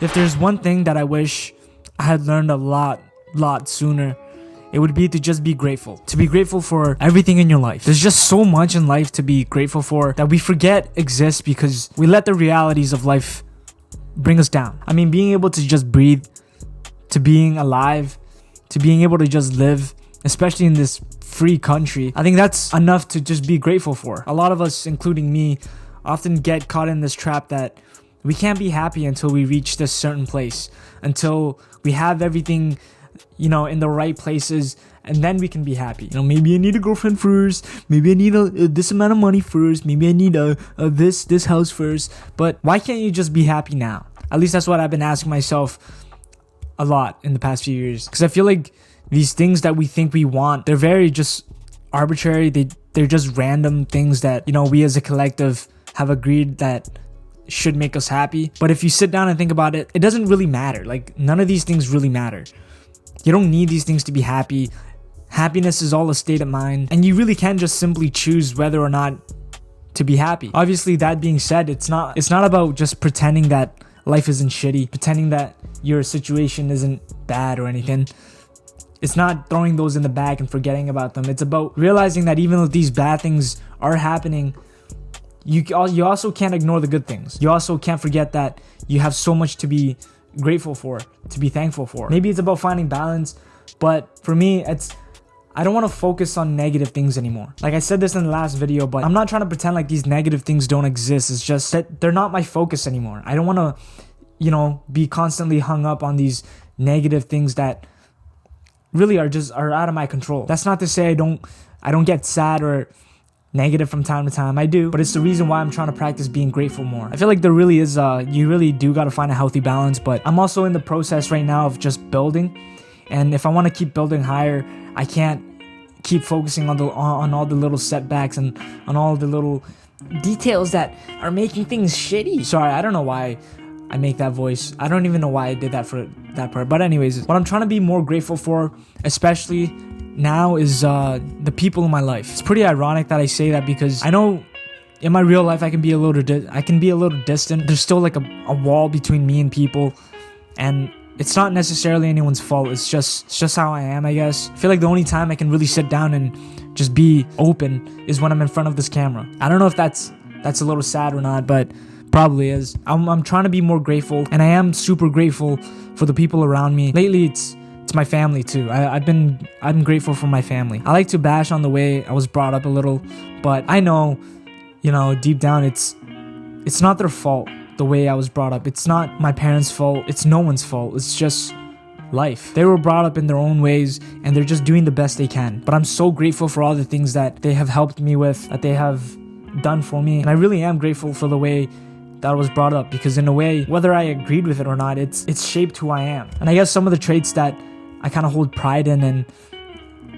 If there's one thing that I wish I had learned a lot sooner, it would be to just be grateful. To be grateful for everything in your life. There's just so much in life to be grateful for that we forget exists because we let the realities of life bring us down. I mean, being able to just breathe, to being alive, to being able to just live, especially in this free country, I think that's enough to just be grateful for. A lot of us, including me, often get caught in this trap that we can't be happy until we reach this certain place, until we have everything, in the right places, and then we can be happy. Maybe I need a girlfriend first, maybe I need this amount of money first, maybe I need this house first. But why can't you just be happy now? At least that's what I've been asking myself a lot in the past few years, because I feel like these things that we think we want, they're very just arbitrary. They're just random things that we as a collective have agreed that should make us happy. But if you sit down and think about it, it doesn't really matter. Like, none of these things really matter. You don't need these things to be happy. Happiness is all a state of mind, and you really can just simply choose whether or not to be happy. Obviously, that being said, it's not about just pretending that life isn't shitty, pretending that your situation isn't bad or anything. It's not throwing those in the bag and forgetting about them. It's about realizing that even though these bad things are happening, you also can't ignore the good things. You also can't forget that you have so much to be grateful for, to be thankful for. Maybe it's about finding balance, but for me, I don't want to focus on negative things anymore. Like I said this in the last video, but I'm not trying to pretend like these negative things don't exist. It's just that they're not my focus anymore. I don't want to, be constantly hung up on these negative things that really are out of my control. That's not to say I don't get sad or negative from time to time. I do, but it's the reason why I'm trying to practice being grateful more. I feel like there really is you really do got to find a healthy balance, but I'm also in the process right now of just building, and if I want to keep building higher, I can't keep focusing on all the little setbacks and on all the little details that are making things shitty. Sorry, I don't know why I make that voice. I don't even know why I did that for that part. But anyways, what I'm trying to be more grateful for, especially now, is the people in my life. It's pretty ironic that I say that, because I know in my real life I can be a little distant. There's still like a wall between me and people, and it's not necessarily anyone's fault. It's just how I am, I guess. I feel like the only time I can really sit down and just be open is when I'm in front of this camera. I don't know if that's a little sad or not, but probably is. I'm trying to be more grateful, and I am super grateful for the people around me. Lately, it's my family too. I'm grateful for my family. I like to bash on the way I was brought up a little, but I know, deep down, it's not their fault the way I was brought up. It's not my parents' fault. It's no one's fault. It's just life. They were brought up in their own ways, and they're just doing the best they can. But I'm so grateful for all the things that they have helped me with, that they have done for me, and I really am grateful for the way that I was brought up, because in a way, whether I agreed with it or not, it's shaped who I am. And I guess some of the traits that I kind of hold pride in, and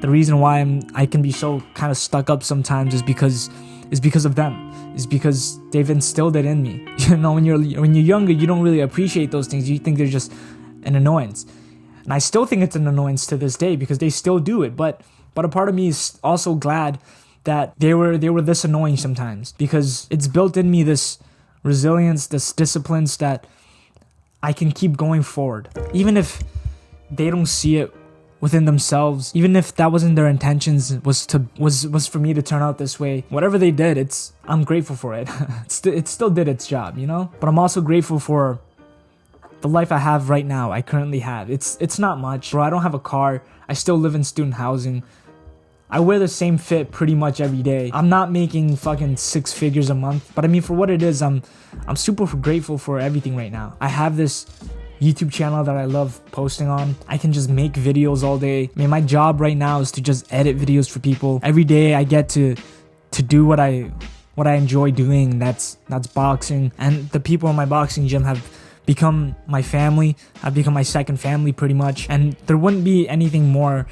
the reason why I can be so kind of stuck up sometimes is because of them. Is because they've instilled it in me. When you're younger, you don't really appreciate those things. You think they're just an annoyance, and I still think it's an annoyance to this day because they still do it. But a part of me is also glad that they were this annoying sometimes, because it's built in me this resilience, this discipline, that I can keep going forward, even if they don't see it within themselves, even if that wasn't their intentions, was for me to turn out this way. Whatever they did, I'm grateful for it. It still did its job, But I'm also grateful for the life I have right now. I currently have. It's not much, bro. I don't have a car. I still live in student housing. I wear the same fit pretty much every day. I'm not making fucking 6 figures a month, but I mean, for what it is, I'm super grateful for everything right now. I have this YouTube channel that I love posting on. I can just make videos all day. I mean, my job right now is to just edit videos for people. Every day I get to do what I enjoy doing. That's boxing, and the people in my boxing gym have become my family. I've become my second family pretty much, and there wouldn't be anything more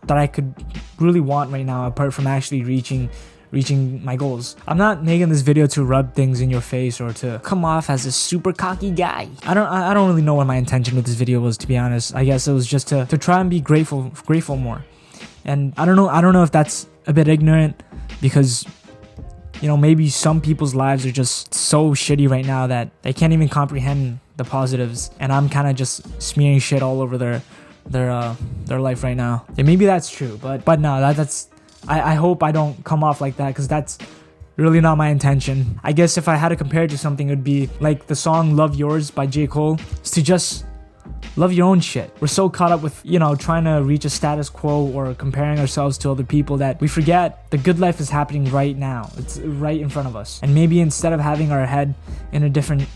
that I could really want right now apart from actually reaching my goals. I'm not making this video to rub things in your face or to come off as a super cocky guy. I don't really know what my intention with this video was, to be honest. I guess it was just to try and be grateful more. And I don't know if that's a bit ignorant, because you know, maybe some people's lives are just so shitty right now that they can't even comprehend the positives, and I'm kind of just smearing shit all over their life right now. And maybe that's true, but no, that's I hope I don't come off like that, because that's really not my intention. I guess if I had to compare it to something, it would be like the song Love Yours by J. Cole. It's to just love your own shit. We're so caught up with, you know, trying to reach a status quo or comparing ourselves to other people that we forget the good life is happening right now. It's right in front of us. And maybe instead of having our head in a different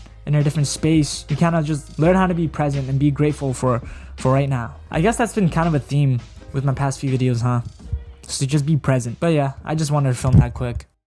space, we kind of just learn how to be present and be grateful for right now. I guess that's been kind of a theme with my past few videos, huh? So just be present. But yeah, I just wanted to film that quick.